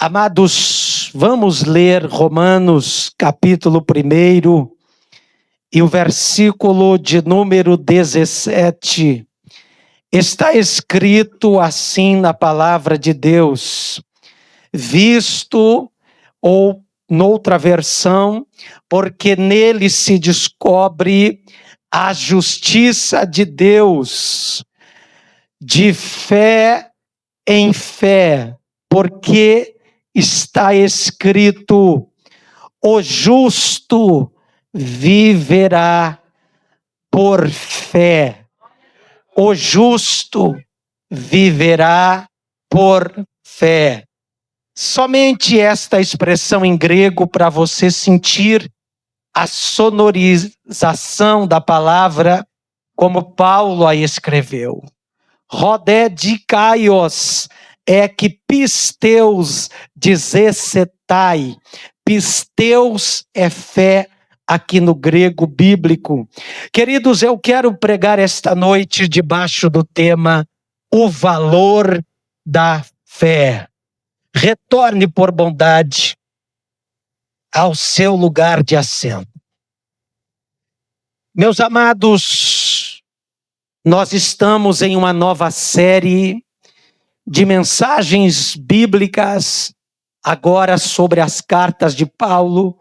Amados, vamos ler Romanos capítulo 1 e o versículo de número 17. Está escrito assim na palavra de Deus: visto, ou noutra versão, porque nele se descobre a justiça de Deus, de fé em fé, porque está escrito: o justo viverá por fé. O justo viverá por fé. Somente esta expressão em grego para você sentir a sonorização da palavra como Paulo a escreveu. Rodé dikaios ek pisteus dizesetai. Pisteus é fé aqui no grego bíblico. Queridos, eu quero pregar esta noite debaixo do tema o valor da fé. Retorne por bondade ao seu lugar de assento. Meus amados, nós estamos em uma nova série de mensagens bíblicas, agora sobre as cartas de Paulo,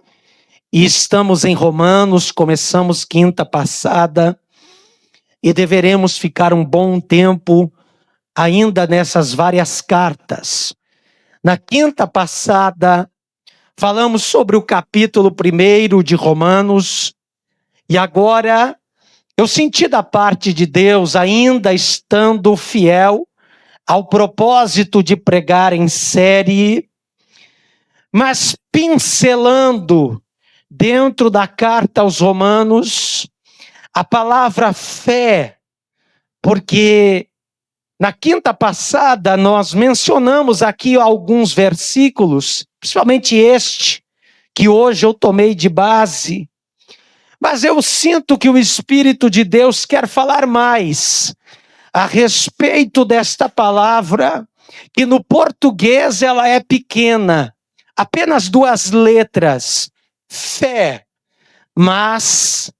e estamos em Romanos, começamos quinta passada, e deveremos ficar um bom tempo ainda nessas várias cartas. Na quinta passada, falamos sobre o capítulo 1 de Romanos, e agora eu senti da parte de Deus, ainda estando fiel ao propósito de pregar em série, mas pincelando dentro da carta aos Romanos a palavra fé, porque na quinta passada nós mencionamos aqui alguns versículos, principalmente este, que hoje eu tomei de base, mas eu sinto que o Espírito de Deus quer falar mais a respeito desta palavra, que no português ela é pequena, apenas 2 letras, fé, mas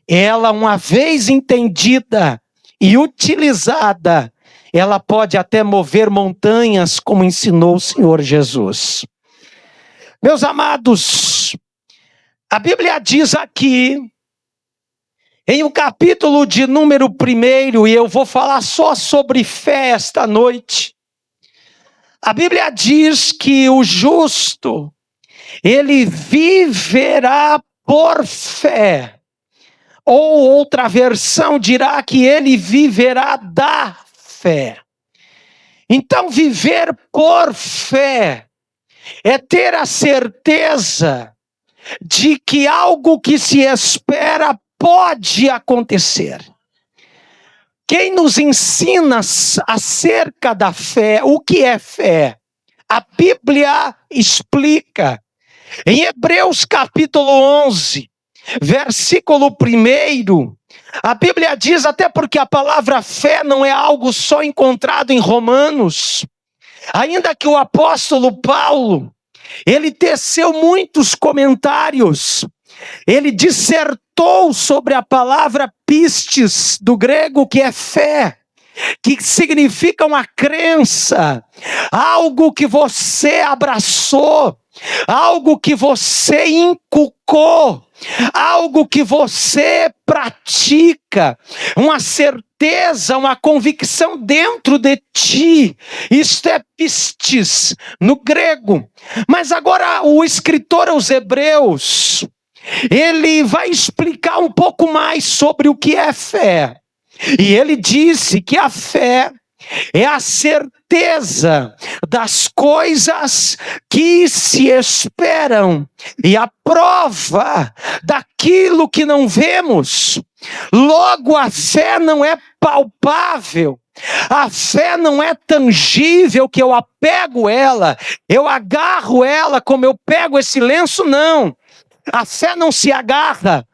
ela, uma vez entendida e utilizada, ela pode até mover montanhas, como ensinou o Senhor Jesus. Meus amados, a Bíblia diz aqui, em um capítulo de número 1, e eu vou falar só sobre fé esta noite, a Bíblia diz que o justo, ele viverá por fé. Ou outra versão dirá que ele viverá da fé. Então, viver por fé é ter a certeza de que algo que se espera pode acontecer. Quem nos ensina acerca da fé, o que é fé? A Bíblia explica. Em Hebreus capítulo 11, versículo 1, a Bíblia diz, até porque a palavra fé não é algo só encontrado em Romanos, ainda que o apóstolo Paulo, ele teceu muitos comentários, ele dissertou sobre a palavra pistes, do grego, que é fé, que significa uma crença, algo que você abraçou, algo que você inculcou, algo que você pratica, uma certeza, uma convicção dentro de ti. Isto é pistes no grego. Mas agora o escritor aos Hebreus, ele vai explicar um pouco mais sobre o que é fé. E ele disse que a fé é a certeza das coisas que se esperam e a prova daquilo que não vemos. Logo, a fé não é palpável. A fé não é tangível, que eu apego ela, eu agarro ela como eu pego esse lenço, não. A fé não se agarra,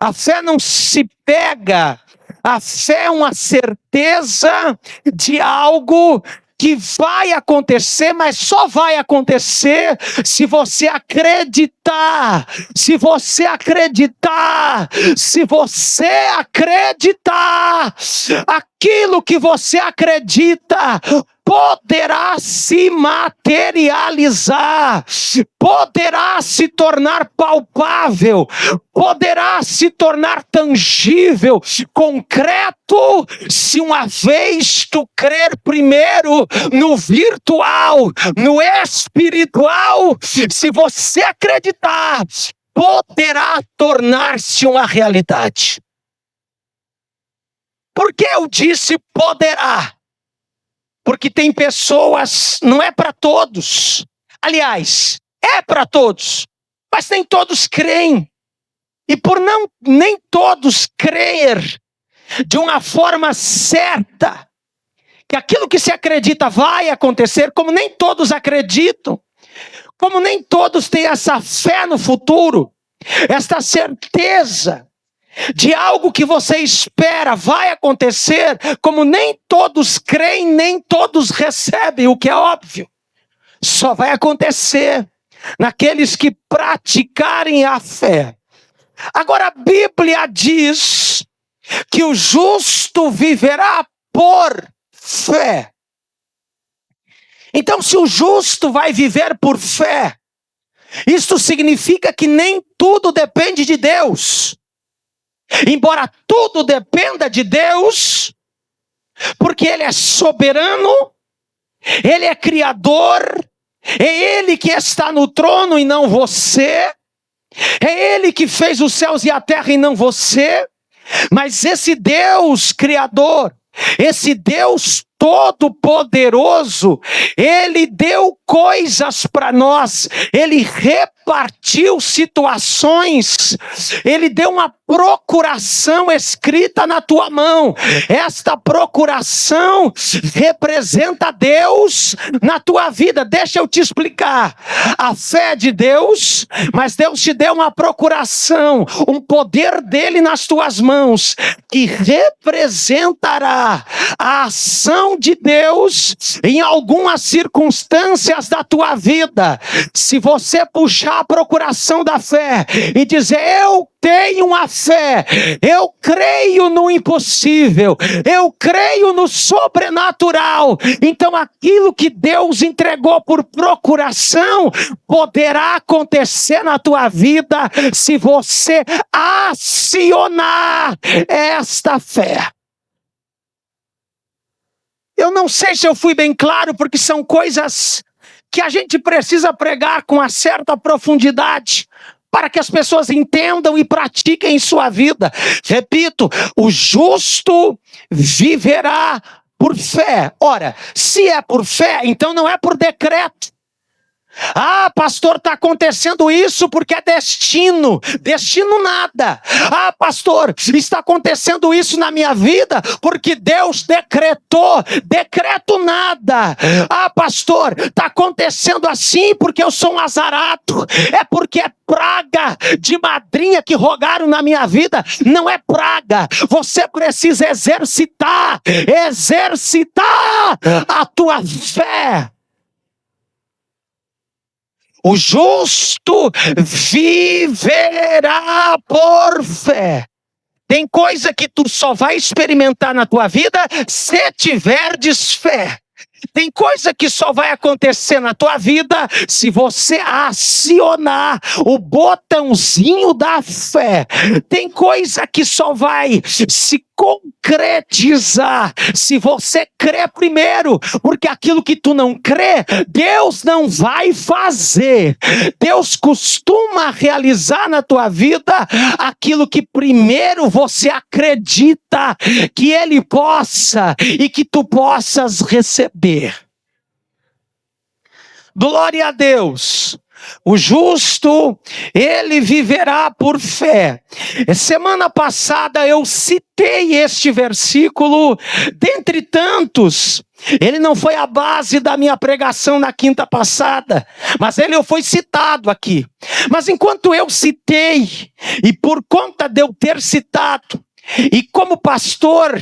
a fé não se pega. A fé é uma certeza de algo que vai acontecer, mas só vai acontecer se você acreditar. Se você acreditar, se você acreditar, aquilo que você acredita poderá se materializar, poderá se tornar palpável, poderá se tornar tangível, concreto, se uma vez tu crer primeiro no virtual, no espiritual. Se você acreditar, poderá tornar-se uma realidade. Por que eu disse poderá? Porque tem pessoas, não é para todos. Aliás, é para todos, mas nem todos creem. E por nem todos crer de uma forma certa, que aquilo que se acredita vai acontecer, como nem todos acreditam, como nem todos têm essa fé no futuro, esta certeza de algo que você espera vai acontecer, como nem todos creem, nem todos recebem, o que é óbvio. Só vai acontecer naqueles que praticarem a fé. Agora a Bíblia diz que o justo viverá por fé. Então, se o justo vai viver por fé, isto significa que nem tudo depende de Deus. Embora tudo dependa de Deus, porque Ele é soberano, Ele é criador, é Ele que está no trono e não você, é Ele que fez os céus e a terra e não você, mas esse Deus criador, esse Deus todo-poderoso, Ele deu coisas para nós, Ele repartiu situações, Ele deu uma procuração escrita na tua mão. Esta procuração representa Deus na tua vida. Deixa eu te explicar. A fé é de Deus, mas Deus te deu uma procuração, um poder dele nas tuas mãos, que representará a ação de Deus em algumas circunstâncias da tua vida. Se você puxar a procuração da fé e dizer: eu tenho uma fé, eu creio no impossível, eu creio no sobrenatural, então aquilo que Deus entregou por procuração poderá acontecer na tua vida se você acionar esta fé. Eu não sei se eu fui bem claro, porque são coisas que a gente precisa pregar com uma certa profundidade, para que as pessoas entendam e pratiquem em sua vida. Repito, o justo viverá por fé. Ora, se é por fé, então não é por decreto. Ah, pastor, está acontecendo isso porque é destino. Destino nada. Ah, pastor, está acontecendo isso na minha vida porque Deus decretou. Decreto nada. Ah, pastor, está acontecendo assim porque eu sou um azarado. É porque é praga de madrinha que rogaram na minha vida. Não é praga. Você precisa exercitar a tua fé. O justo viverá por fé. Tem coisa que tu só vai experimentar na tua vida se tiverdes fé. Tem coisa que só vai acontecer na tua vida se você acionar o botãozinho da fé. Tem coisa que só vai se concretizar se você crer primeiro, porque aquilo que tu não crê, Deus não vai fazer. Deus costuma realizar na tua vida aquilo que primeiro você acredita que Ele possa e que tu possas receber. Glória a Deus. O justo, ele viverá por fé. Semana passada eu citei este versículo, dentre tantos. Ele não foi a base da minha pregação na quinta passada, mas ele foi citado aqui. Mas enquanto eu citei, e por conta de eu ter citado, E como pastor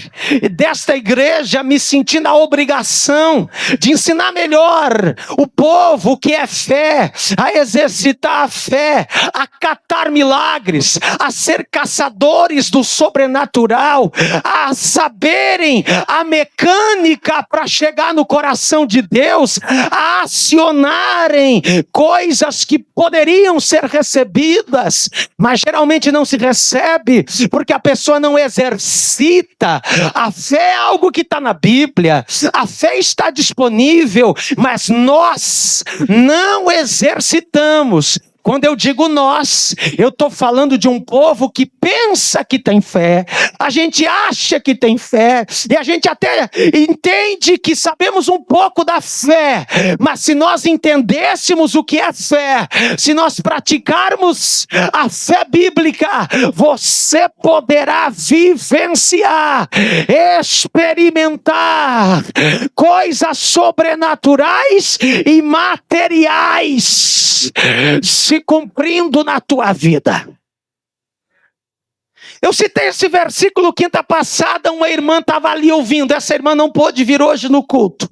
desta igreja, me senti na obrigação de ensinar melhor o povo o que é fé, a exercitar a fé, a catar milagres, a ser caçadores do sobrenatural, a saberem a mecânica para chegar no coração de Deus, a acionarem coisas que poderiam ser recebidas, mas geralmente não se recebe, porque a pessoa não exercita. A fé é algo que está na Bíblia, a fé está disponível, mas nós não exercitamos. Quando eu digo nós, eu estou falando de um povo que pensa que tem fé, a gente acha que tem fé, e a gente até entende que sabemos um pouco da fé, mas se nós entendêssemos o que é fé, se nós praticarmos a fé bíblica, você poderá vivenciar, experimentar coisas sobrenaturais e materiais se cumprindo na tua vida. Eu citei esse versículo quinta passada, uma irmã estava ali ouvindo, essa irmã não pôde vir hoje no culto.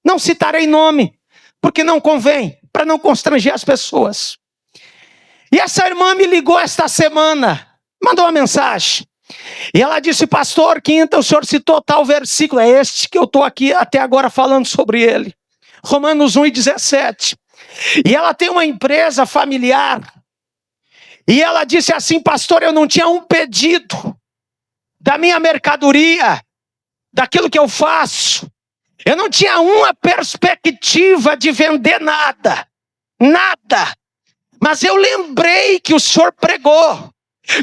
Não citarei nome, porque não convém, para não constranger as pessoas. E essa irmã me ligou esta semana, mandou uma mensagem. E ela disse: pastor, quinta, o senhor citou tal versículo, é este que eu estou aqui até agora falando sobre ele. Romanos 1:17. E ela tem uma empresa familiar. E ela disse assim: pastor, eu não tinha um pedido da minha mercadoria, daquilo que eu faço. Eu não tinha uma perspectiva de vender nada. Nada. Mas eu lembrei que o senhor pregou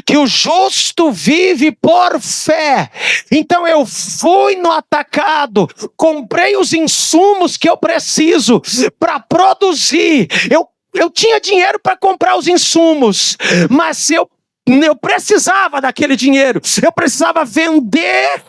que o justo vive por fé. Então eu fui no atacado, comprei os insumos que eu preciso para produzir. Eu tinha dinheiro para comprar os insumos, mas eu precisava daquele dinheiro. Eu precisava vender,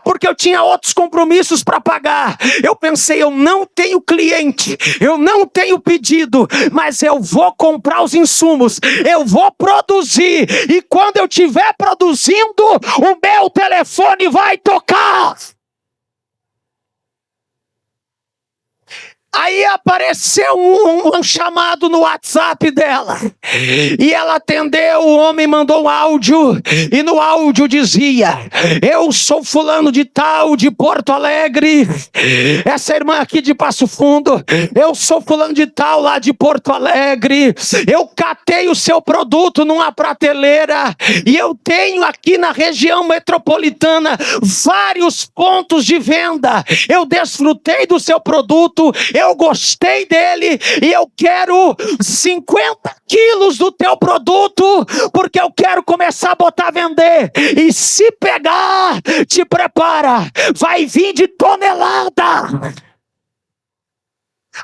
porque eu tinha outros compromissos para pagar. Eu pensei: eu não tenho cliente, eu não tenho pedido, mas eu vou comprar os insumos, eu vou produzir, e quando eu estiver produzindo, o meu telefone vai tocar. Aí apareceu um chamado no WhatsApp dela. E ela atendeu, o homem mandou um áudio. E no áudio dizia: eu sou fulano de tal, de Porto Alegre. Essa irmã aqui de Passo Fundo. Eu sou fulano de tal, lá de Porto Alegre. Eu catei o seu produto numa prateleira. E eu tenho aqui na região metropolitana vários pontos de venda. Eu desfrutei do seu produto. Eu gostei dele e eu quero 50 quilos do teu produto, porque eu quero começar a botar a vender. E se pegar, te prepara, vai vir de tonelada.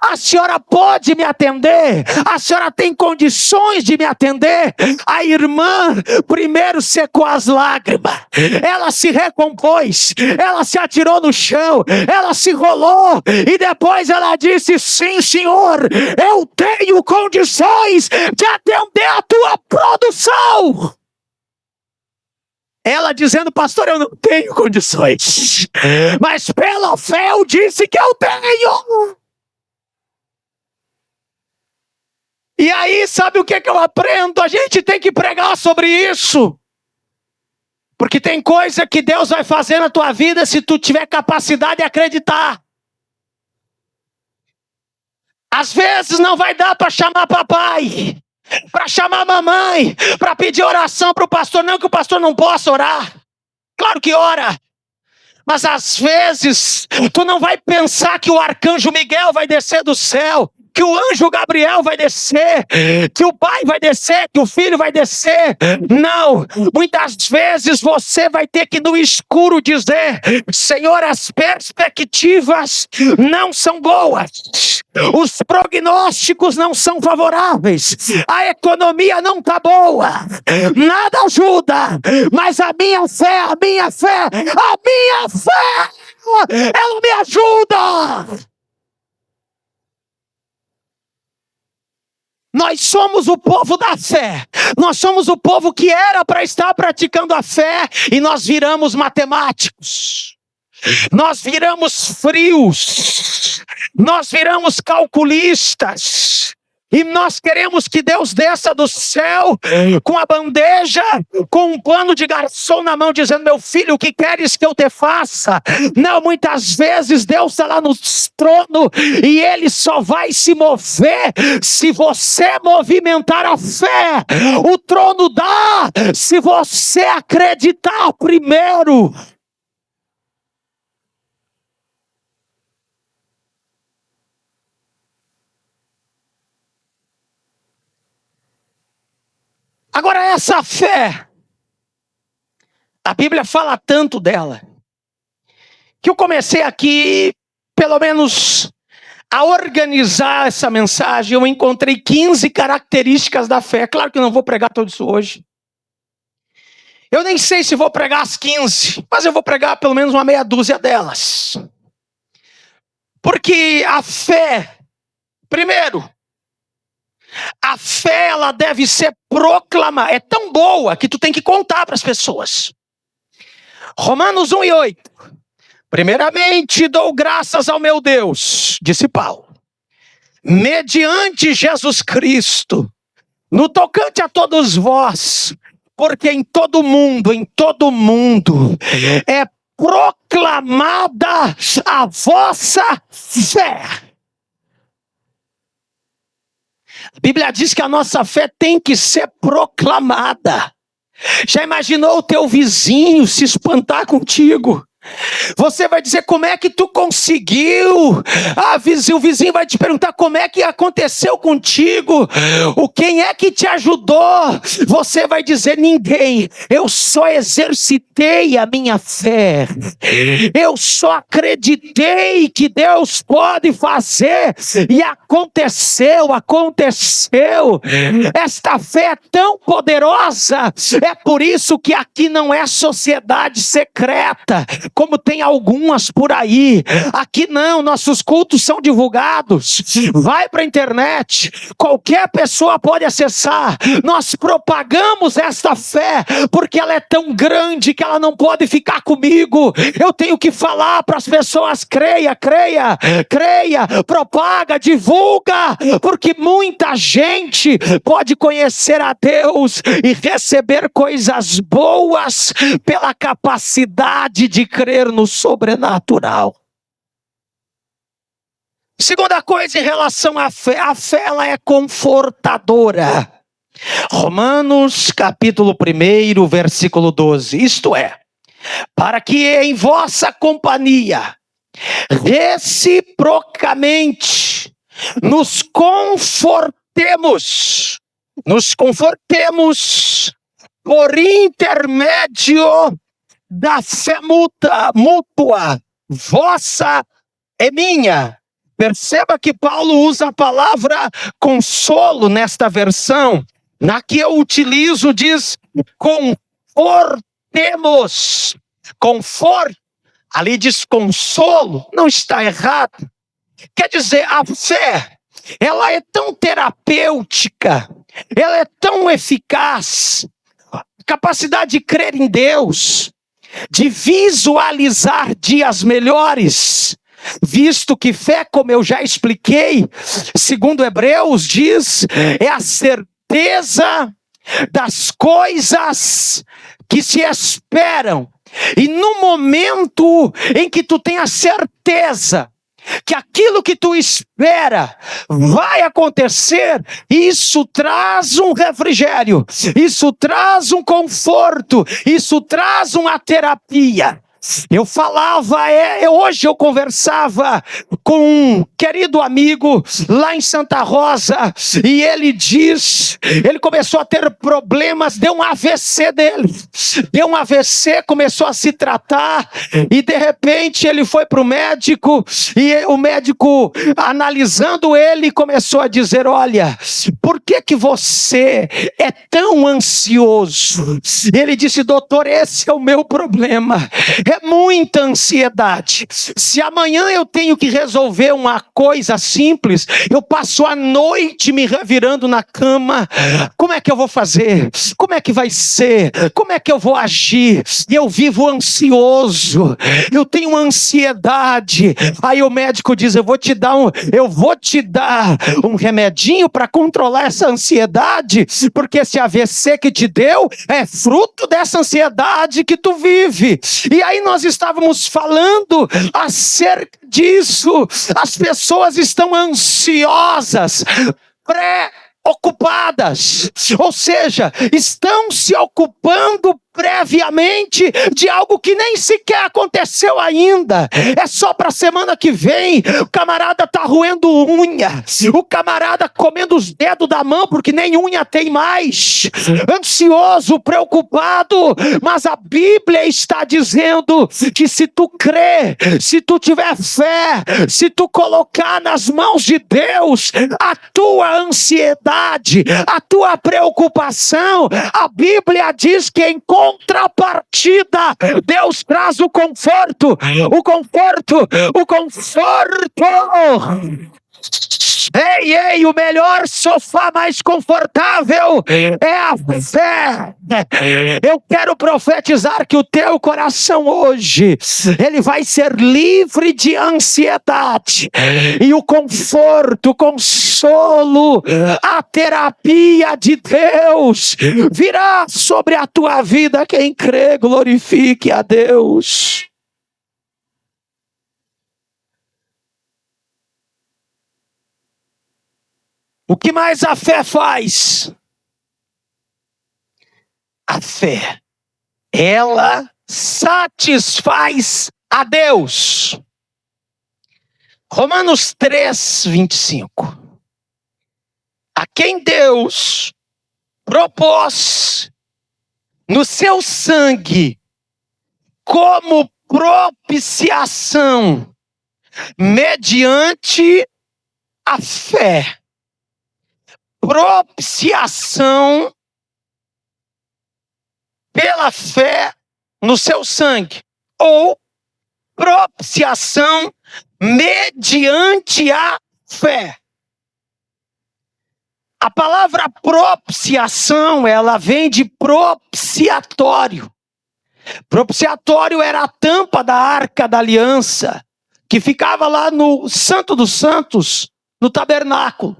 A senhora pode me atender? A senhora tem condições de me atender? A irmã primeiro secou as lágrimas, ela se recompôs, ela se atirou no chão, ela se rolou, e depois ela disse: sim, senhor, eu tenho condições de atender a tua produção. Ela dizendo: pastor, eu não tenho condições, mas pela fé eu disse que eu tenho. E aí, sabe o que eu aprendo? A gente tem que pregar sobre isso. Porque tem coisa que Deus vai fazer na tua vida se tu tiver capacidade de acreditar. Às vezes não vai dar para chamar papai, para chamar mamãe, para pedir oração para o pastor. Não que o pastor não possa orar. Claro que ora. Mas às vezes tu não vai pensar que o arcanjo Miguel vai descer do céu, que o anjo Gabriel vai descer, que o pai vai descer, que o filho vai descer. Não, muitas vezes você vai ter que no escuro dizer: Senhor, as perspectivas não são boas, os prognósticos não são favoráveis, a economia não está boa, nada ajuda, mas a minha fé, ela me ajuda. Nós somos o povo da fé. Nós somos o povo que era para estar praticando a fé e nós viramos matemáticos. Nós viramos frios. Nós viramos calculistas. E nós queremos que Deus desça do céu com a bandeja, com um pano de garçom na mão, dizendo: meu filho, o que queres que eu te faça? Não, muitas vezes Deus está lá no trono e Ele só vai se mover se você movimentar a fé. O trono dá se você acreditar primeiro. Agora, essa fé, a Bíblia fala tanto dela, que eu comecei aqui, pelo menos, a organizar essa mensagem. Eu encontrei 15 características da fé. Claro que eu não vou pregar tudo isso hoje. Eu nem sei se vou pregar as 15, mas eu vou pregar pelo menos uma meia dúzia delas. Porque a fé, primeiro, a fé, ela deve ser proclamada. É tão boa que tu tem que contar para as pessoas. Romanos 1:8. Primeiramente dou graças ao meu Deus, disse Paulo, mediante Jesus Cristo, no tocante a todos vós, porque em todo mundo é proclamada a vossa fé. A Bíblia diz que a nossa fé tem que ser proclamada. Já imaginou o teu vizinho se espantar contigo? Você vai dizer: como é que tu conseguiu? O vizinho vai te perguntar: como é que aconteceu contigo? Quem é que te ajudou? Você vai dizer: ninguém. Eu só exercitei a minha fé. Eu só acreditei que Deus pode fazer. E aconteceu. Esta fé é tão poderosa. É por isso que aqui não é sociedade secreta, como tem algumas por aí. Aqui não, nossos cultos são divulgados. Vai para a internet, qualquer pessoa pode acessar. Nós propagamos esta fé, porque ela é tão grande que ela não pode ficar comigo. Eu tenho que falar para as pessoas: creia, propaga, divulga, porque muita gente pode conhecer a Deus e receber coisas boas pela capacidade de crer no sobrenatural. Segunda coisa em relação à fé, a fé, ela é confortadora. Romanos capítulo 1, versículo 12, isto é, para que em vossa companhia reciprocamente nos confortemos por intermédio da fé mútua, vossa e minha. Perceba que Paulo usa a palavra consolo nesta versão. Na que eu utilizo, diz confortemos. Conforto, ali diz consolo, não está errado. Quer dizer, a fé, ela é tão terapêutica, ela é tão eficaz. Capacidade de crer em Deus, de visualizar dias melhores, visto que fé, como eu já expliquei, segundo Hebreus diz, é a certeza das coisas que se esperam. E no momento em que tu tem a certeza que aquilo que tu espera vai acontecer, isso traz um refrigério, isso traz um conforto, isso traz uma terapia. Eu falava, hoje eu conversava com um querido amigo lá em Santa Rosa, e ele começou a ter problemas, deu um AVC dele, começou a se tratar, e de repente ele foi para o médico, e o médico, analisando ele, começou a dizer: olha, por que você é tão ansioso? Ele disse: doutor, esse é o meu problema. É muita ansiedade. Se amanhã eu tenho que resolver uma coisa simples, eu passo a noite me revirando na cama. Como é que eu vou fazer? Como é que vai ser? Como é que eu vou agir? E eu vivo ansioso. Eu tenho ansiedade. Aí o médico diz: eu vou te dar um remedinho para controlar essa ansiedade, porque esse AVC que te deu é fruto dessa ansiedade que tu vive. E aí nós estávamos falando acerca disso. As pessoas estão ansiosas, preocupadas, ou seja, estão se ocupando previamente de algo que nem sequer aconteceu ainda. É só para a semana que vem. O camarada está roendo unha, o camarada comendo os dedos da mão porque nem unha tem mais, ansioso, preocupado. Mas a Bíblia está dizendo que se tu crer, se tu tiver fé, se tu colocar nas mãos de Deus a tua ansiedade, a tua preocupação, a Bíblia diz que em contrapartida, Deus traz o conforto. Ei, o melhor sofá mais confortável é a fé. Eu quero profetizar que o teu coração hoje, ele vai ser livre de ansiedade. E o conforto, o consolo, a terapia de Deus virá sobre a tua vida. Quem crê, glorifique a Deus. O que mais a fé faz? A fé, ela satisfaz a Deus. Romanos 3, 25. A quem Deus propôs no seu sangue como propiciação mediante a fé. Propiciação pela fé no seu sangue, ou propiciação mediante a fé. A palavra propiciação, ela vem de propiciatório. Propiciatório era a tampa da Arca da Aliança, que ficava lá no Santo dos Santos, no tabernáculo.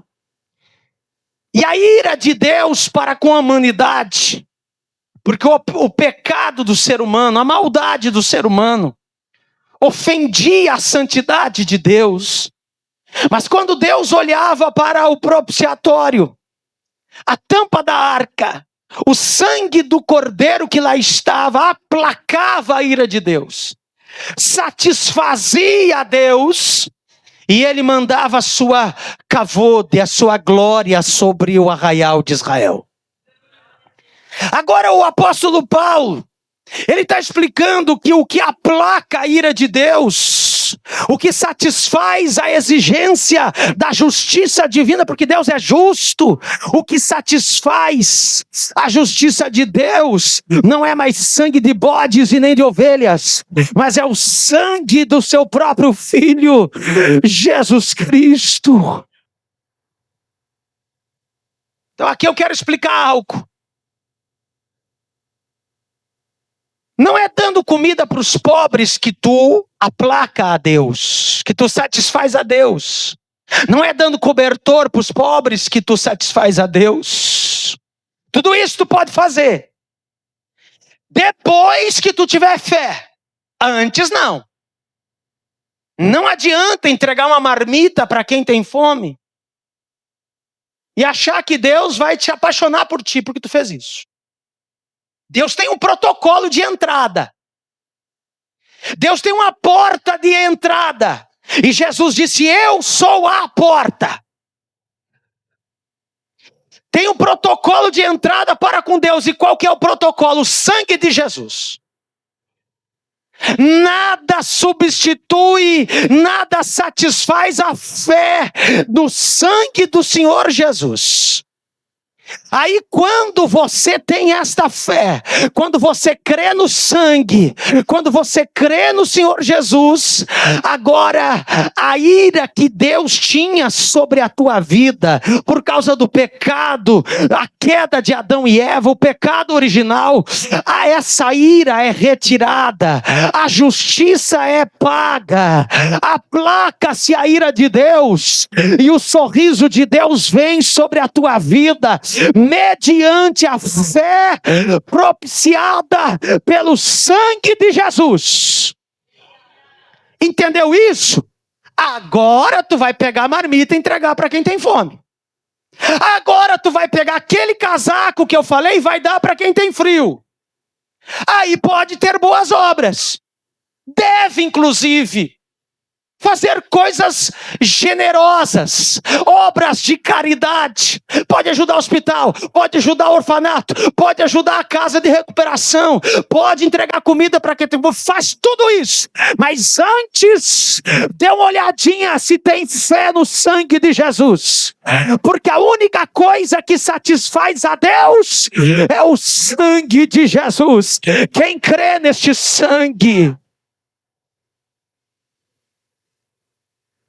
E a ira de Deus para com a humanidade, porque o pecado do ser humano, a maldade do ser humano, ofendia a santidade de Deus. Mas quando Deus olhava para o propiciatório, a tampa da arca, o sangue do cordeiro que lá estava, aplacava a ira de Deus, satisfazia a Deus, e ele mandava a sua kavod, a sua glória sobre o arraial de Israel. Agora o apóstolo Paulo, ele está explicando que o que aplaca a ira de Deus, o que satisfaz a exigência da justiça divina, porque Deus é justo, o que satisfaz a justiça de Deus não é mais sangue de bodes e nem de ovelhas, mas é o sangue do seu próprio Filho, Jesus Cristo. Então aqui eu quero explicar algo. Não é dando comida para os pobres que tu aplaca a Deus, que tu satisfaz a Deus. Não é dando cobertor para os pobres que tu satisfaz a Deus. Tudo isso tu pode fazer depois que tu tiver fé. Antes não. Não adianta entregar uma marmita para quem tem fome e achar que Deus vai te apaixonar por ti porque tu fez isso. Deus tem um protocolo de entrada. Deus tem uma porta de entrada. E Jesus disse: eu sou a porta. Tem um protocolo de entrada para com Deus. E qual que é o protocolo? O sangue de Jesus. Nada substitui, nada satisfaz a fé do sangue do Senhor Jesus. Aí quando você tem esta fé, quando você crê no sangue, quando você crê no Senhor Jesus, agora a ira que Deus tinha sobre a tua vida, por causa do pecado, a queda de Adão e Eva, o pecado original, essa ira é retirada, a justiça é paga, aplaca-se a ira de Deus, e o sorriso de Deus vem sobre a tua vida, mediante a fé propiciada pelo sangue de Jesus. Entendeu isso? Agora tu vai pegar a marmita e entregar para quem tem fome. Agora tu vai pegar aquele casaco que eu falei e vai dar para quem tem frio. Aí pode ter boas obras. Deve, inclusive, fazer coisas generosas, obras de caridade. Pode ajudar o hospital, pode ajudar o orfanato, pode ajudar a casa de recuperação, pode entregar comida para quem tem fome. Faz tudo isso. Mas antes, dê uma olhadinha se tem fé no sangue de Jesus. Porque a única coisa que satisfaz a Deus é o sangue de Jesus. Quem crê neste sangue?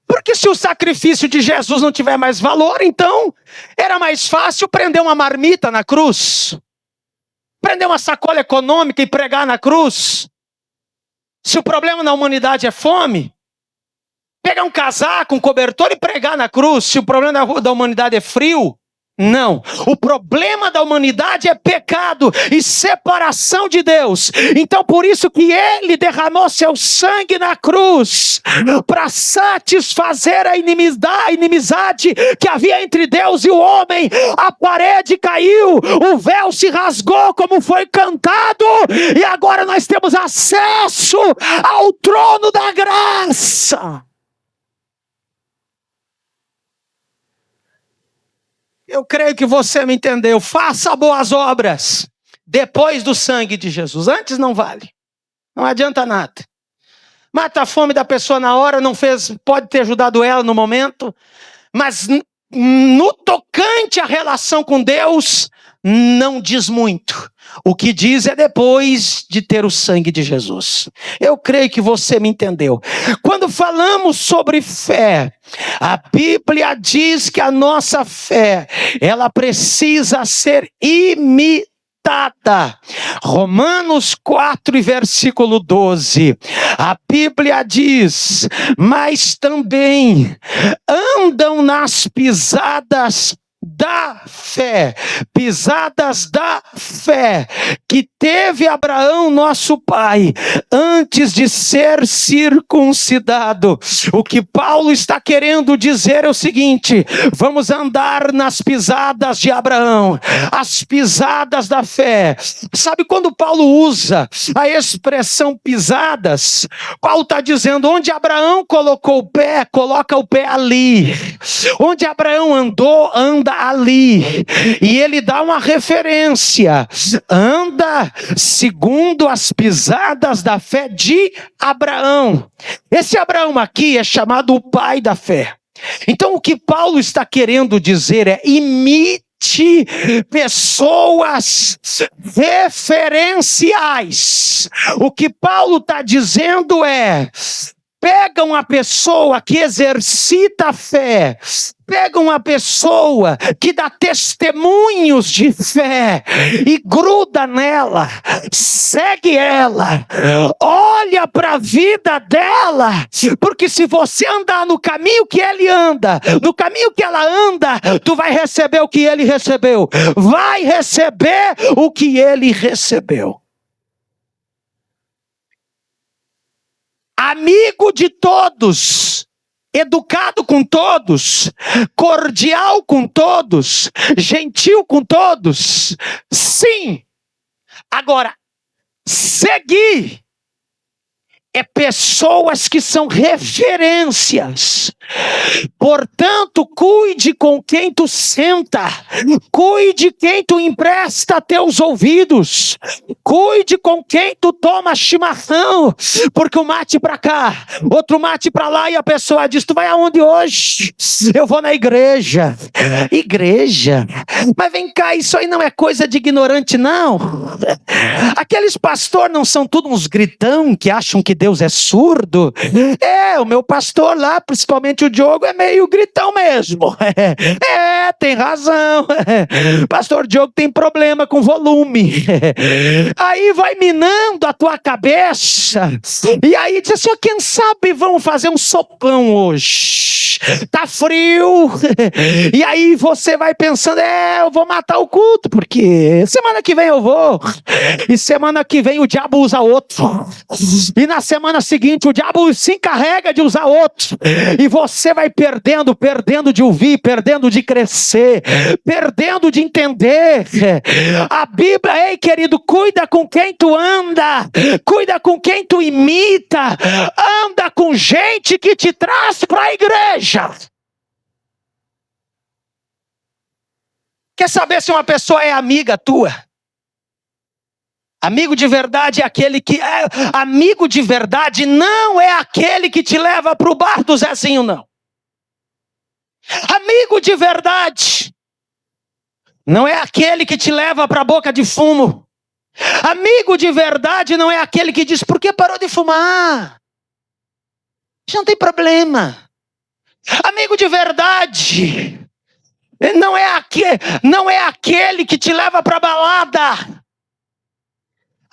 Porque se o sacrifício de Jesus não tiver mais valor, então era mais fácil prender uma marmita na cruz, prender uma sacola econômica e pregar na cruz. Se o problema na humanidade é fome, pegar um casaco, um cobertor e pregar na cruz. Se o problema da humanidade é frio, não. O problema da humanidade é pecado e separação de Deus. Então por isso que ele derramou seu sangue na cruz, para satisfazer a inimizade que havia entre Deus e o homem. A parede caiu, o véu se rasgou, como foi cantado, e agora nós temos acesso ao trono da graça. Eu creio que você me entendeu. Faça boas obras depois do sangue de Jesus. Antes não vale. Não adianta nada. Mata a fome da pessoa na hora, não fez, pode ter ajudado ela no momento, mas no tocante à relação com Deus, não diz muito. O que diz é depois de ter o sangue de Jesus. Eu creio que você me entendeu. Quando falamos sobre fé, a Bíblia diz que a nossa fé, ela precisa ser imitada. Romanos 4 e versículo 12. A Bíblia diz: mas também andam nas pisadas da fé, pisadas da fé, que teve Abraão, nosso pai, antes de ser circuncidado. O que Paulo está querendo dizer é o seguinte: vamos andar nas pisadas de Abraão, as pisadas da fé. Sabe quando Paulo usa a expressão pisadas? Paulo está dizendo: onde Abraão colocou o pé, coloca o pé ali. Onde Abraão andou, anda ali. E ele dá uma referência: anda segundo as pisadas da fé de Abraão. Esse Abraão aqui é chamado o pai da fé. Então o que Paulo está querendo dizer é: imite pessoas referenciais. O que Paulo está dizendo é: pega uma pessoa que exercita a fé, pega uma pessoa que dá testemunhos de fé e gruda nela, segue ela, olha para a vida dela, porque se você andar no caminho que ele anda, no caminho que ela anda, tu vai receber o que ele recebeu, vai receber o que ele recebeu. Amigo de todos, educado com todos, cordial com todos, gentil com todos, sim. Agora, seguir é pessoas que são referências. Portanto, cuide com quem tu senta, cuide quem tu empresta teus ouvidos, cuide com quem tu toma chimarrão, porque um mate para cá, outro mate para lá, e a pessoa diz: tu vai aonde hoje? Eu vou na igreja. Igreja? Mas vem cá, isso aí não é coisa de ignorante, não. Aqueles pastores não são todos uns gritão que acham que Deus é surdo? O meu pastor lá, principalmente o Diogo, é meio gritão mesmo. Tem razão. Pastor Diogo tem problema com volume. Aí vai minando a tua cabeça. E aí diz assim: quem sabe vamos fazer um sopão hoje? Tá frio. E aí você vai pensando: eu vou matar o culto, porque semana que vem eu vou. E semana que vem o diabo usa outro. E na semana seguinte o diabo se encarrega de usar outro. E você vai perdendo de ouvir, perdendo de crescer, perdendo de entender. A Bíblia, ei querido, cuida com quem tu anda, cuida com quem tu imita, anda com gente que te traz para a igreja. Quer saber se uma pessoa é amiga tua? Amigo de verdade é aquele que... amigo de verdade não é aquele que te leva para o bar do Zezinho, não. Amigo de verdade não é aquele que te leva para a boca de fumo. Amigo de verdade não é aquele que diz: por que parou de fumar? Não tem problema. Amigo de verdade não é aquele que te leva para a balada.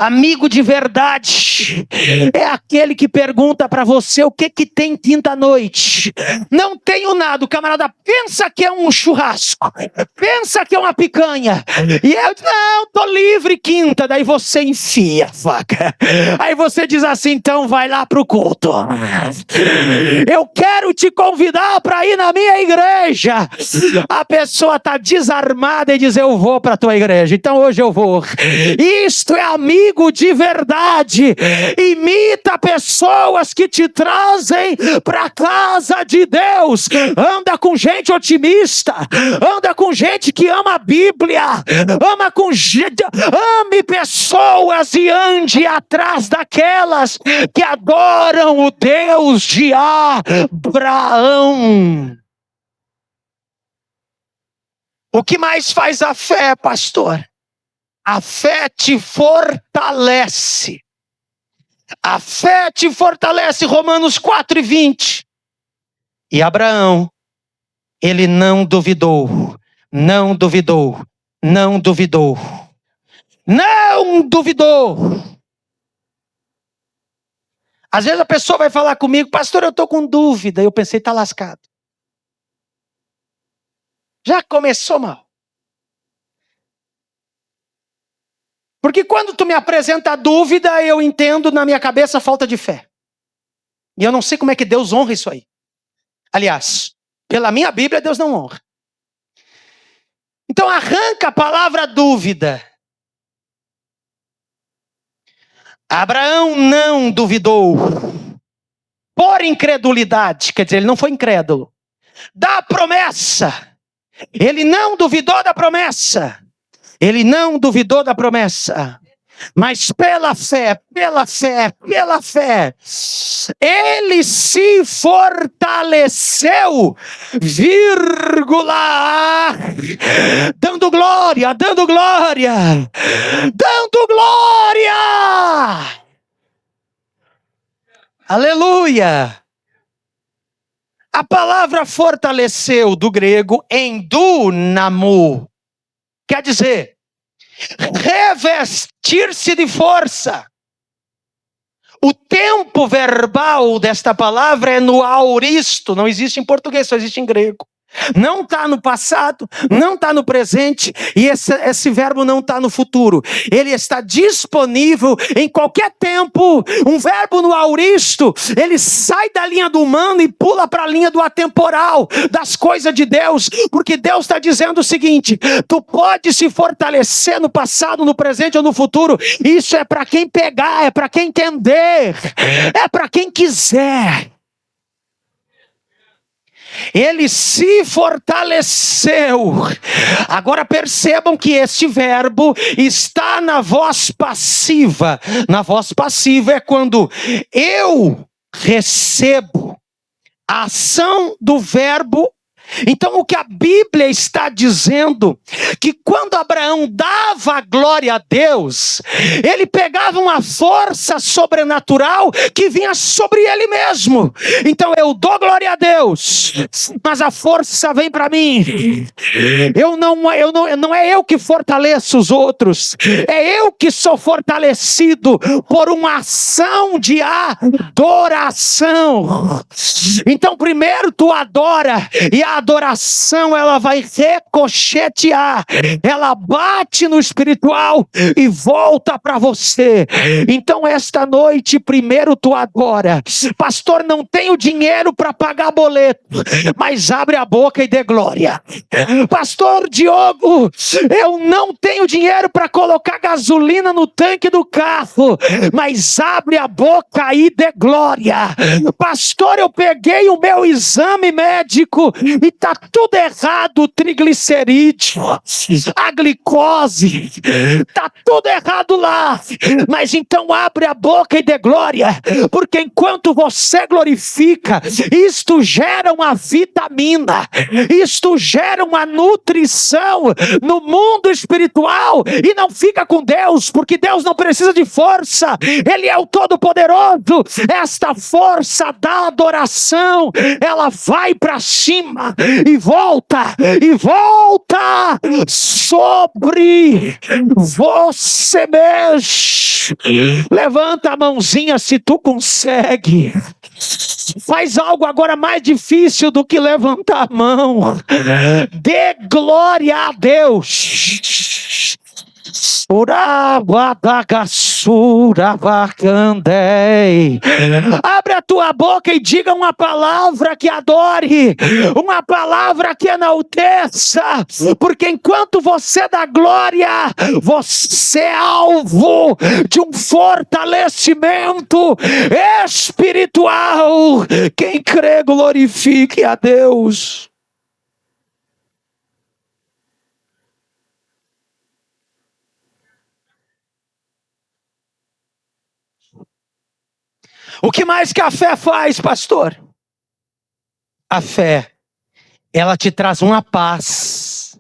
Amigo de verdade é aquele que pergunta para você: o que tem quinta-noite? Não tenho nada. O camarada pensa que é um churrasco, pensa que é uma picanha, e eu digo: não, tô livre quinta. Daí você enfia a faca. Aí você diz assim: então vai lá pro culto. Eu quero te convidar para ir na minha igreja. A pessoa tá desarmada e diz: eu vou para tua igreja, então hoje eu vou. Isto é amigo de verdade. Imita pessoas que te trazem para a casa de Deus. Anda com gente otimista, anda com gente que ama a Bíblia, ame pessoas e ande atrás daquelas que adoram o Deus de Abraão. O que mais faz a fé, pastor? A fé te fortalece. A fé te fortalece. Romanos 4:20. E Abraão, ele não duvidou. Não duvidou. Não duvidou. Não duvidou. Às vezes a pessoa vai falar comigo: pastor, eu estou com dúvida. Eu pensei: está lascado. Já começou mal. Porque quando tu me apresenta a dúvida, eu entendo na minha cabeça a falta de fé. E eu não sei como é que Deus honra isso aí. Aliás, pela minha Bíblia, Deus não honra. Então arranca a palavra dúvida. Abraão não duvidou por incredulidade. Quer dizer, ele não foi incrédulo. Da promessa. Ele não duvidou da promessa. Ele não duvidou da promessa, mas pela fé, ele se fortaleceu, dando glória. Aleluia! A palavra fortaleceu do grego endunamo. Quer dizer, revestir-se de força. O tempo verbal desta palavra é no auristo. Não existe em português, só existe em grego. Não está no passado, não está no presente, e esse verbo não está no futuro. Ele está disponível em qualquer tempo. Um verbo no auristo, ele sai da linha do humano e pula para a linha do atemporal, das coisas de Deus, porque Deus está dizendo o seguinte: tu pode se fortalecer no passado, no presente ou no futuro. Isso é para quem pegar, é para quem entender, é para quem quiser. Ele se fortaleceu. Agora percebam que este verbo está na voz passiva. Na voz passiva é quando eu recebo a ação do verbo. Então o que a Bíblia está dizendo, que quando Abraão dava glória a Deus, ele pegava uma força sobrenatural que vinha sobre ele mesmo. Então eu dou glória a Deus, mas a força vem para mim. Não é eu que fortaleço os outros, é eu que sou fortalecido por uma ação de adoração. Então primeiro tu adora, e a adoração ela vai ricochetear, ela bate no espiritual e volta para você. Então esta noite primeiro tu adora. Pastor, não tenho dinheiro para pagar boleto, mas abre a boca e dê glória. Pastor Diogo, eu não tenho dinheiro para colocar gasolina no tanque do carro, mas abre a boca e dê glória. Pastor, eu peguei o meu exame médico e está tudo errado, o triglicerídeo, a glicose, está tudo errado lá, mas então abre a boca e dê glória, porque enquanto você glorifica, isto gera uma vitamina, isto gera uma nutrição no mundo espiritual, e não fica com Deus, porque Deus não precisa de força, Ele é o Todo-Poderoso. Esta força da adoração, ela vai para cima e volta sobre você mesmo. Levanta a mãozinha se tu consegue. Faz algo agora mais difícil do que levantar a mão. Dê glória a Deus. Abre a tua boca e diga uma palavra que adore, uma palavra que enalteça, porque enquanto você dá glória, você é alvo de um fortalecimento espiritual. Quem crê, glorifique a Deus. O que mais que a fé faz, pastor? A fé, ela te traz uma paz.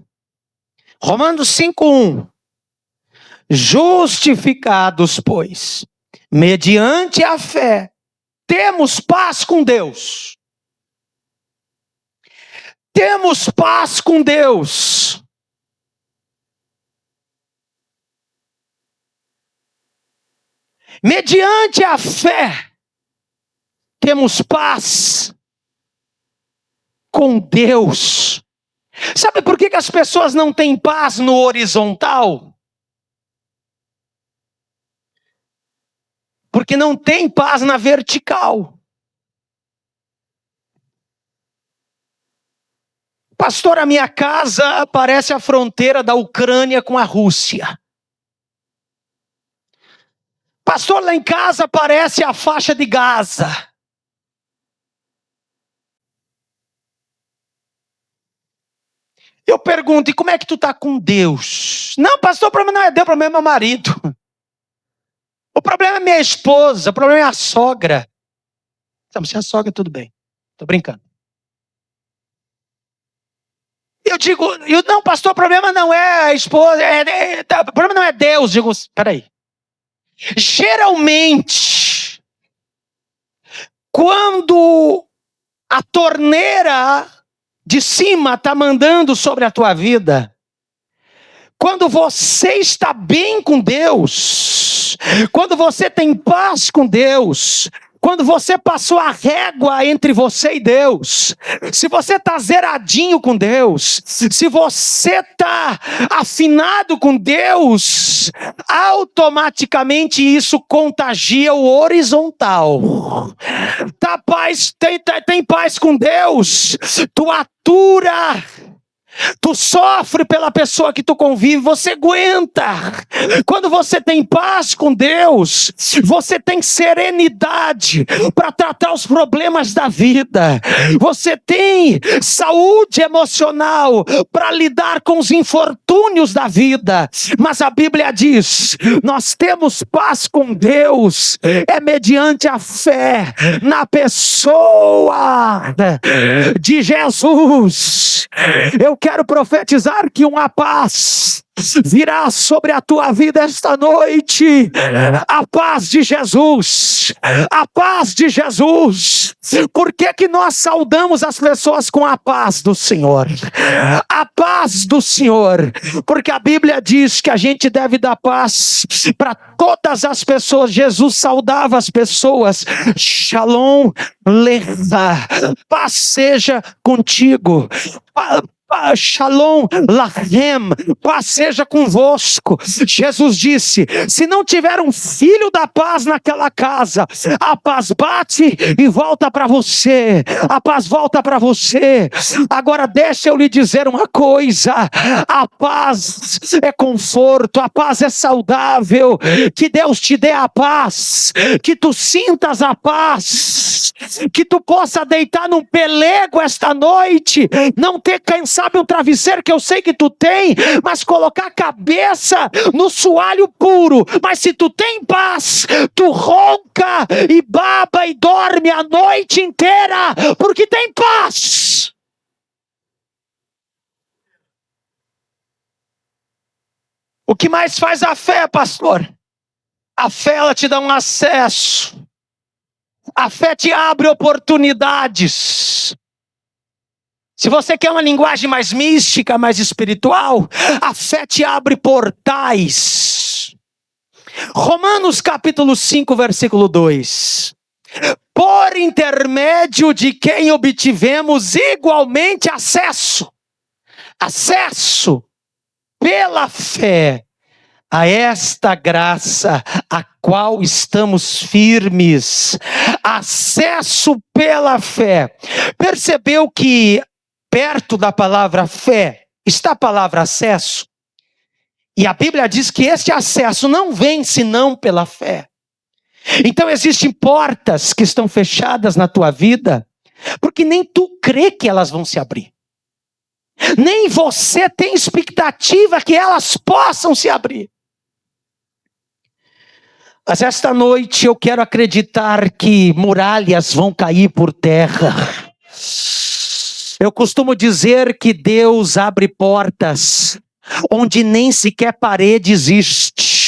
Romanos 5:1. Justificados, pois, mediante a fé, temos paz com Deus. Temos paz com Deus. Mediante a fé, temos paz com Deus. Sabe por que as pessoas não têm paz no horizontal? Porque não tem paz na vertical. Pastor, a minha casa parece a fronteira da Ucrânia com a Rússia. Pastor, lá em casa parece a faixa de Gaza. Eu pergunto, e como é que tu está com Deus? Não, pastor, o problema não é Deus, o problema é meu marido. O problema é minha esposa, o problema é a sogra. Não, se é a sogra, tudo bem. Estou brincando. Eu digo, não, pastor, o problema não é a esposa, o problema não é Deus. Eu digo, peraí. Geralmente, quando a torneira de cima está mandando sobre a tua vida, quando você está bem com Deus, quando você tem paz com Deus, Quando você passou a régua entre você e Deus, se você está zeradinho com Deus, se você está afinado com Deus, automaticamente isso contagia o horizontal. Tem paz com Deus, tu atura. Tu sofre pela pessoa que tu convive, você aguenta. Quando você tem paz com Deus, você tem serenidade para tratar os problemas da vida. Você tem saúde emocional para lidar com os infortúnios da vida. Mas a Bíblia diz, nós temos paz com Deus, é mediante a fé na pessoa de Jesus. Eu quero profetizar que uma paz virá sobre a tua vida esta noite. A paz de Jesus. A paz de Jesus. Por que que nós saudamos as pessoas com a paz do Senhor? A paz do Senhor. Porque a Bíblia diz que a gente deve dar paz para todas as pessoas. Jesus saudava as pessoas. Shalom Lecha. Paz seja contigo. Shalom Lachem, paz seja convosco. Jesus disse, se não tiver um filho da paz naquela casa, a paz bate e volta para você. A paz volta para você. Agora deixa eu lhe dizer uma coisa, a paz é conforto, a paz é saudável. Que Deus te dê a paz, que tu sintas a paz, que tu possa deitar num pelego esta noite, não ter cansado. Sabe um travesseiro que eu sei que tu tem, mas colocar a cabeça no soalho puro. Mas se tu tem paz, tu ronca e baba e dorme a noite inteira, porque tem paz. O que mais faz a fé, pastor? A fé, ela te dá um acesso. A fé te abre oportunidades. Se você quer uma linguagem mais mística, mais espiritual, a fé te abre portais. Romanos capítulo 5, versículo 2. Por intermédio de quem obtivemos igualmente acesso pela fé a esta graça a qual estamos firmes. Acesso pela fé. Percebeu que perto da palavra fé está a palavra acesso? E a Bíblia diz que este acesso não vem senão pela fé. Então existem portas que estão fechadas na tua vida, porque nem tu crê que elas vão se abrir. Nem você tem expectativa que elas possam se abrir. Mas esta noite eu quero acreditar que muralhas vão cair por terra. Eu costumo dizer que Deus abre portas onde nem sequer parede existe.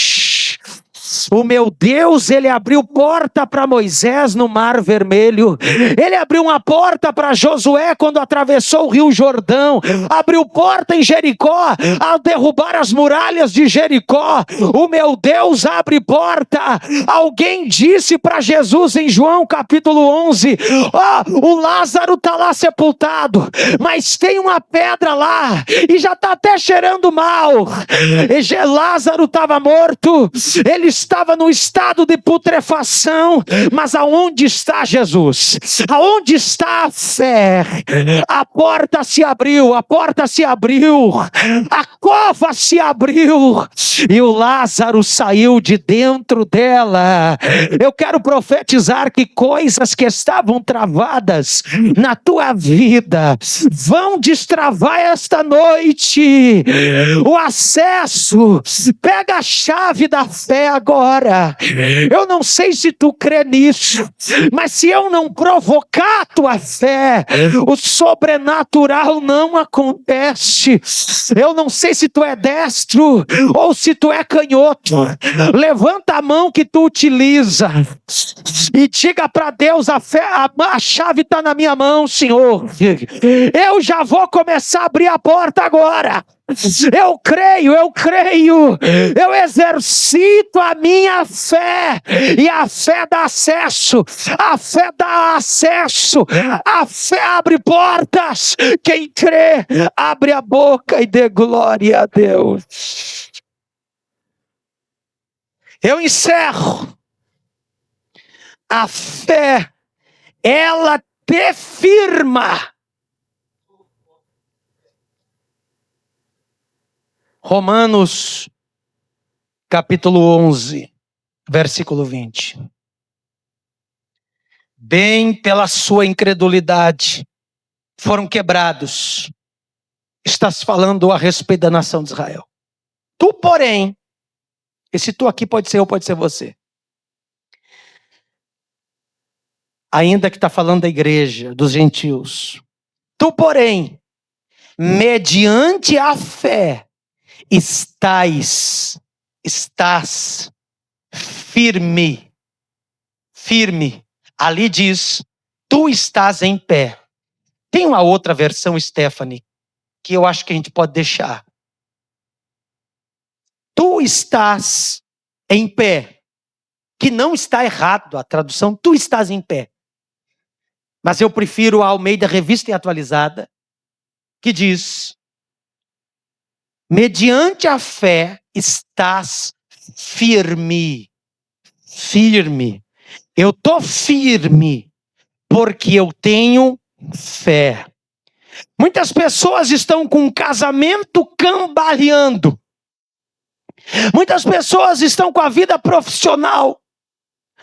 O meu Deus, Ele abriu porta para Moisés no Mar Vermelho. Ele abriu uma porta para Josué quando atravessou o Rio Jordão. Abriu porta em Jericó ao derrubar as muralhas de Jericó. O meu Deus abre porta. Alguém disse para Jesus em João capítulo 11, o Lázaro está lá sepultado, mas tem uma pedra lá e já está até cheirando mal. E Lázaro estava morto, ele estava no estado de putrefação, mas aonde está Jesus? Aonde está a fé? A porta se abriu, a cova se abriu, e o Lázaro saiu de dentro dela. Eu quero profetizar que coisas que estavam travadas na tua vida vão destravar esta noite. O acesso, pega a chave da fé agora. Eu não sei se tu crê nisso, mas se eu não provocar a tua fé, o sobrenatural não acontece. Eu não sei se tu é destro ou se tu é canhoto. Levanta a mão que tu utiliza e diga para Deus: a chave está na minha mão, Senhor. Eu já vou começar a abrir a porta agora. Eu creio, eu exercito a minha fé, e a fé dá acesso, a fé abre portas. Quem crê, abre a boca e dê glória a Deus. Eu encerro. A fé, ela te firma. Romanos, capítulo 11, versículo 20. Bem pela sua incredulidade foram quebrados. Estás falando a respeito da nação de Israel. Tu, porém, esse tu aqui pode ser eu, pode ser você. Ainda que está falando da igreja, dos gentios. Tu, porém, mediante a fé, estás firme. Ali diz, tu estás em pé. Tem uma outra versão, Stephanie, que eu acho que a gente pode deixar. Tu estás em pé. Que não está errado a tradução, tu estás em pé. Mas eu prefiro a Almeida Revista e Atualizada, que diz, mediante a fé estás firme. Eu estou firme, porque eu tenho fé. Muitas pessoas estão com o casamento cambaleando. Muitas pessoas estão com a vida profissional,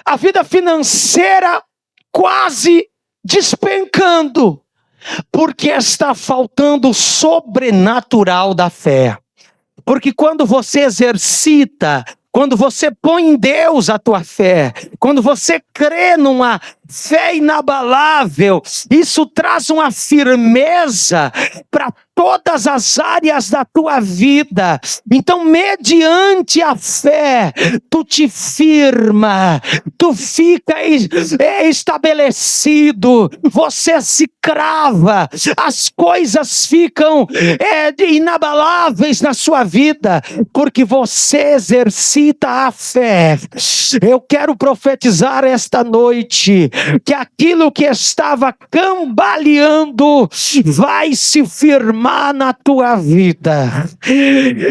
a vida financeira quase despencando, porque está faltando o sobrenatural da fé. Porque quando você exercita, quando você põe em Deus a tua fé, quando você crê numa fé inabalável, isso traz uma firmeza para todas as áreas da tua vida. Então, mediante a fé, tu te firma, tu fica estabelecido, você se crava, as coisas ficam inabaláveis na sua vida, porque você exercita a fé. Eu quero profetizar esta noite que aquilo que estava cambaleando vai se firmar na tua vida.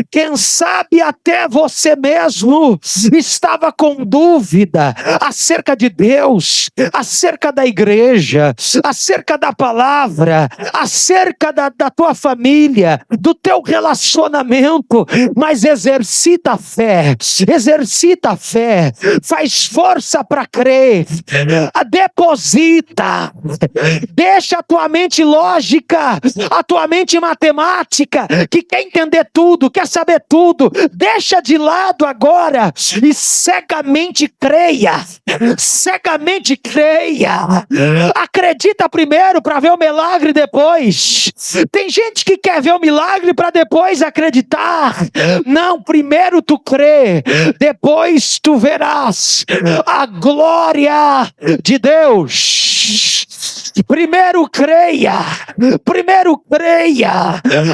Quem sabe até você mesmo estava com dúvida acerca de Deus, acerca da igreja, acerca da palavra, acerca da tua família, do teu relacionamento, mas exercita a fé, faz força para crer, deposita, deixa a tua mente lógica, a tua mente matemática, que quer entender tudo, quer saber tudo, deixa de lado agora e cegamente creia, acredita primeiro para ver o milagre depois. Tem gente que quer ver o milagre para depois acreditar. Não, primeiro tu crê, depois tu verás a glória de Deus. Primeiro creia,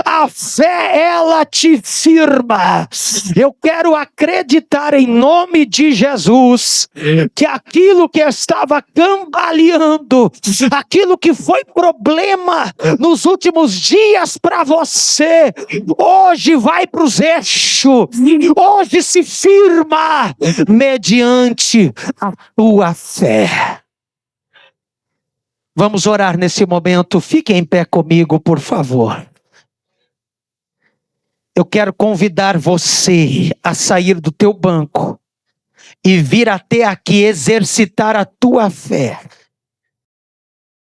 a fé ela te firma. Eu quero acreditar em nome de Jesus que aquilo que estava cambaleando, aquilo que foi problema nos últimos dias para você, hoje vai para os eixos, hoje se firma mediante a tua fé. Vamos orar nesse momento. Fique em pé comigo, por favor. Eu quero convidar você a sair do teu banco e vir até aqui exercitar a tua fé.